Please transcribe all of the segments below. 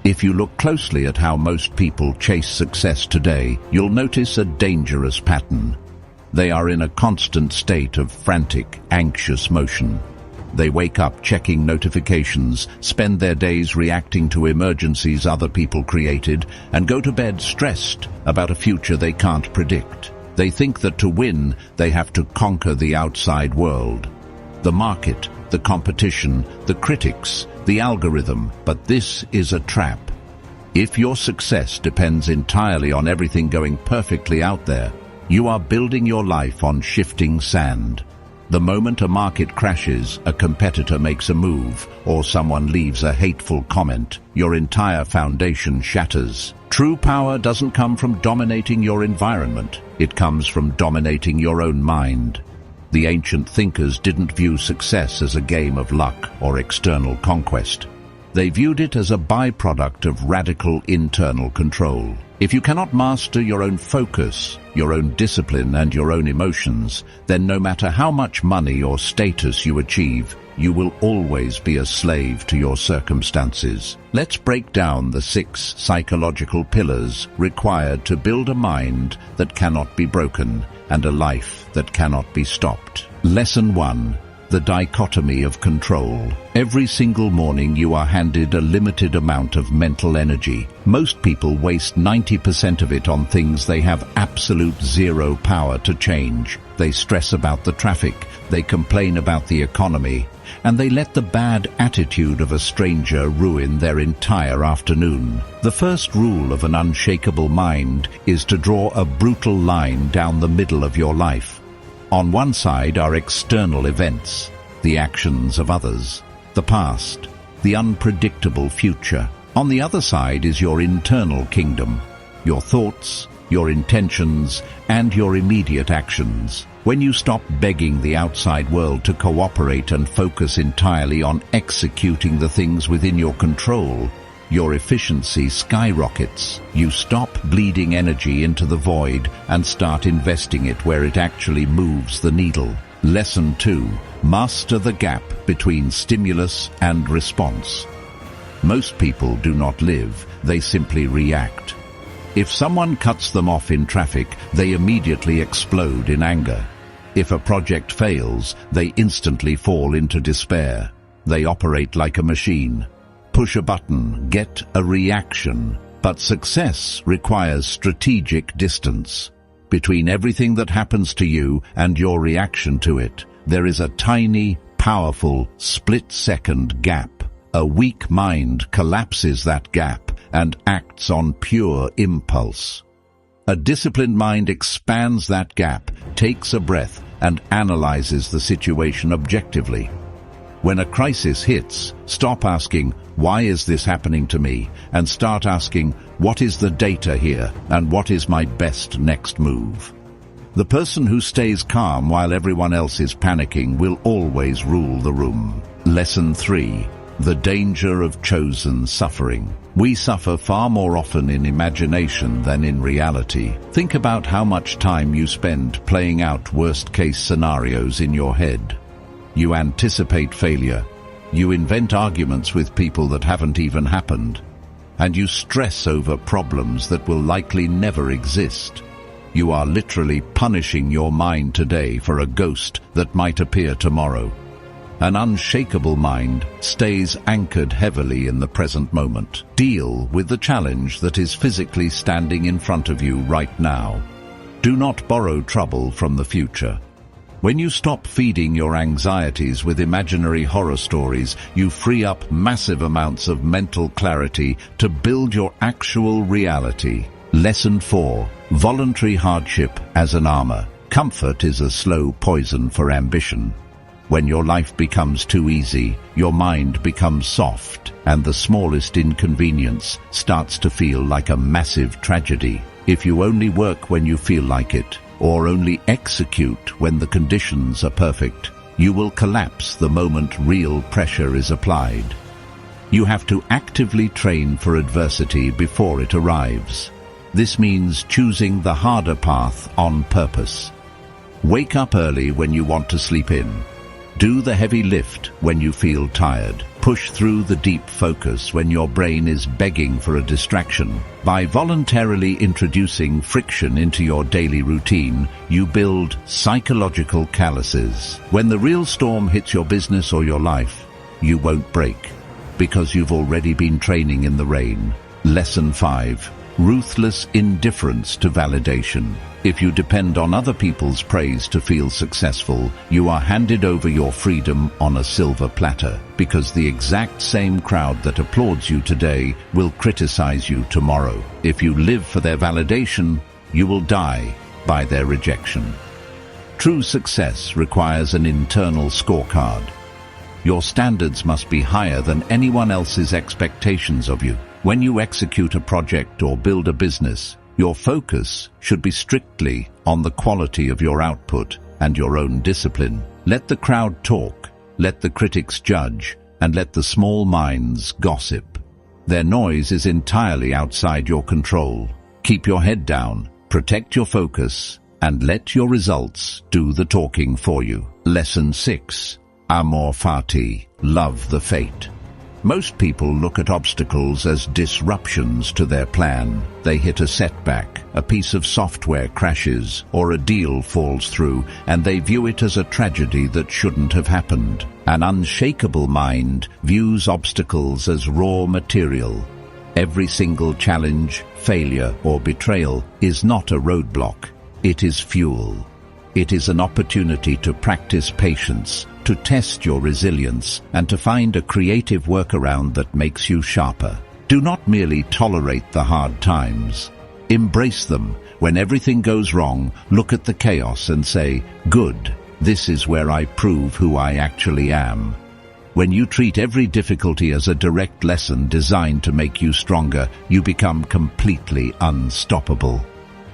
If you look closely at how most people chase success today, you'll notice a dangerous pattern. They are in a constant state of frantic, anxious motion. They wake up checking notifications, spend their days reacting to emergencies other people created, and go to bed stressed about a future they can't predict. They think that to win, they have to conquer the outside world. The market, the competition, the critics, the algorithm, but this is a trap. If your success depends entirely on everything going perfectly out there, you are building your life on shifting sand. The moment a market crashes, a competitor makes a move, or someone leaves a hateful comment, your entire foundation shatters. True power doesn't come from dominating your environment. It comes from dominating your own mind. The ancient thinkers didn't view success as a game of luck or external conquest. They viewed it as a byproduct of radical internal control. If you cannot master your own focus, your own discipline, and your own emotions, then no matter how much money or status you achieve, you will always be a slave to your circumstances. Let's break down the 6 psychological pillars required to build a mind that cannot be broken and a life that cannot be stopped. Lesson 1. The dichotomy of control. Every single morning you are handed a limited amount of mental energy. Most people waste 90% of it on things they have absolute zero power to change. They stress about the traffic, they complain about the economy, and they let the bad attitude of a stranger ruin their entire afternoon. The first rule of an unshakable mind is to draw a brutal line down the middle of your life. On one side are external events, the actions of others, the past, the unpredictable future. On the other side is your internal kingdom, your thoughts, your intentions, and your immediate actions. When you stop begging the outside world to cooperate and focus entirely on executing the things within your control, your efficiency skyrockets. You stop bleeding energy into the void and start investing it where it actually moves the needle. Lesson 2. Master the gap between stimulus and response. Most people do not live, they simply react. If someone cuts them off in traffic, they immediately explode in anger. If a project fails, they instantly fall into despair. They operate like a machine. Push a button, get a reaction. But success requires strategic distance. Between everything that happens to you and your reaction to it, there is a tiny, powerful, split-second gap. A weak mind collapses that gap and acts on pure impulse. A disciplined mind expands that gap, takes a breath, and analyzes the situation objectively. When a crisis hits, stop asking, "Why is this happening to me?" and start asking, "What is the data here, and what is my best next move?" The person who stays calm while everyone else is panicking will always rule the room. Lesson 3. The danger of chosen suffering. We suffer far more often in imagination than in reality. Think about how much time you spend playing out worst-case scenarios in your head. You anticipate failure. You invent arguments with people that haven't even happened. And you stress over problems that will likely never exist. You are literally punishing your mind today for a ghost that might appear tomorrow. An unshakable mind stays anchored heavily in the present moment. Deal with the challenge that is physically standing in front of you right now. Do not borrow trouble from the future. When you stop feeding your anxieties with imaginary horror stories, you free up massive amounts of mental clarity to build your actual reality. Lesson 4. Voluntary hardship as an armor. Comfort is a slow poison for ambition. When your life becomes too easy, your mind becomes soft, and the smallest inconvenience starts to feel like a massive tragedy. If you only work when you feel like it, or only execute when the conditions are perfect, you will collapse the moment real pressure is applied. You have to actively train for adversity before it arrives. This means choosing the harder path on purpose. Wake up early when you want to sleep in. Do the heavy lift when you feel tired. Push through the deep focus when your brain is begging for a distraction. By voluntarily introducing friction into your daily routine, you build psychological calluses. When the real storm hits your business or your life, you won't break, because you've already been training in the rain. Lesson 5. Ruthless indifference to validation. If you depend on other people's praise to feel successful, you are handed over your freedom on a silver platter, because the exact same crowd that applauds you today will criticize you tomorrow. If you live for their validation, you will die by their rejection. True success requires an internal scorecard. Your standards must be higher than anyone else's expectations of you. When you execute a project or build a business, your focus should be strictly on the quality of your output and your own discipline. Let the crowd talk, let the critics judge, and let the small minds gossip. Their noise is entirely outside your control. Keep your head down, protect your focus, and let your results do the talking for you. Lesson 6. Amor fati, love the fate. Most people look at obstacles as disruptions to their plan. They hit a setback, a piece of software crashes, or a deal falls through, and they view it as a tragedy that shouldn't have happened. An unshakable mind views obstacles as raw material. Every single challenge, failure, or betrayal is not a roadblock. It is fuel. It is an opportunity to practice patience, to test your resilience, and to find a creative workaround that makes you sharper. Do not merely tolerate the hard times. Embrace them. When everything goes wrong, look at the chaos and say, "Good, this is where I prove who I actually am." When you treat every difficulty as a direct lesson designed to make you stronger, you become completely unstoppable.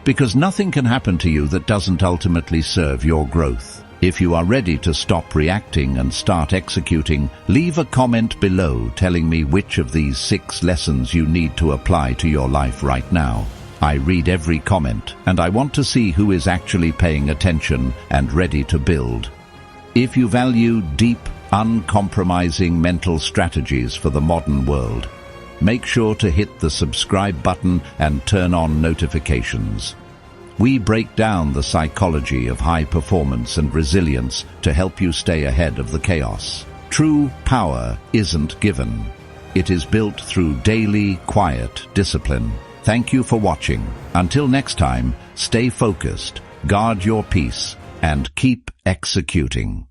Because nothing can happen to you that doesn't ultimately serve your growth. If you are ready to stop reacting and start executing, leave a comment below telling me which of these 6 lessons you need to apply to your life right now. I read every comment, and I want to see who is actually paying attention and ready to build. If you value deep, uncompromising mental strategies for the modern world, make sure to hit the subscribe button and turn on notifications. We break down the psychology of high performance and resilience to help you stay ahead of the chaos. True power isn't given. It is built through daily, quiet discipline. Thank you for watching. Until next time, stay focused, guard your peace, and keep executing.